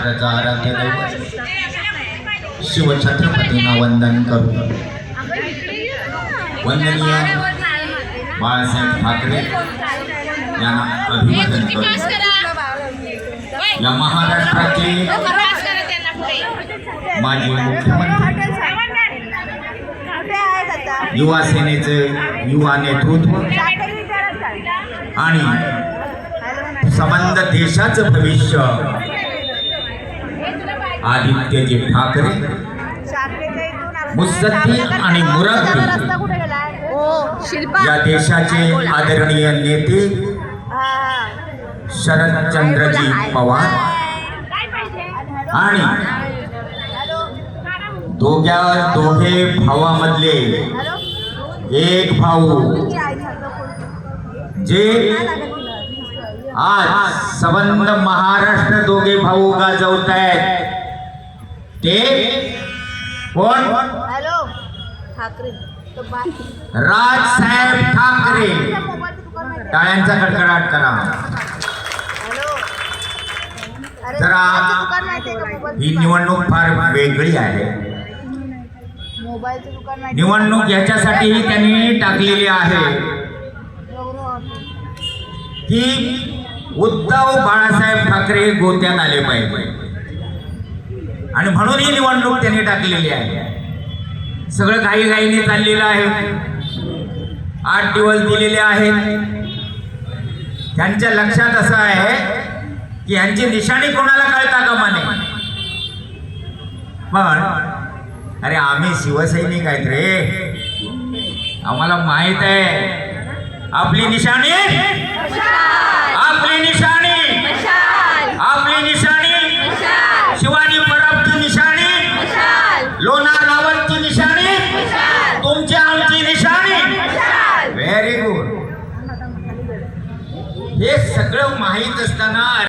महाराष्ट्राचा आराध्य दैवत शिवछत्रपतींना वंदन करू। वंदनीय बाळासाहेब ठाकरे यांना अभिवादन करू। या महाराष्ट्राचे माजी मुख्यमंत्री, युवा सेनेचे युवा नेतृत्व आणि संबंध देशाचं भविष्य आदित्यजी ठाकरे, मुत्सद्दी आणि मुरादी या देशाचे आदरणीय नेते शरदचंद्रजी पवार आणि दोघे भावामधले एक भाऊ जे आज संबंध महाराष्ट्र दोघे भाऊ गाजवत आहेत ते कोण? राजसाहेब ठाकरे। टाळ्यांचा कडकडाट करा जरा। ही निवडणूक फार वेगळी आहे। निवडणूक याच्यासाठी त्यांनी टाकलेली आहे की उद्धव बाळासाहेब ठाकरे गोत्यात आले पाहिजे आणि म्हणून ही निवडणूक त्यांनी टाकलेली आहे। सगळं घाईघाईने चाललेलं आहे। 8 दिवस दिलेले आहेत। त्यांच्या लक्षात असं आहे की यांची निशाणी कोणाला कळता कामा नये। पण अरे आम्ही शिवसैनिक आहेत रे, आम्हाला माहित आहे आपली निशाणी, आपली निशाणी, आपली निशाणी शिवानी परबची निशाणी, लोणार रावतची निशाणी, तुमची आमची निशाणी। Very good. हे सगळं माहीत असताना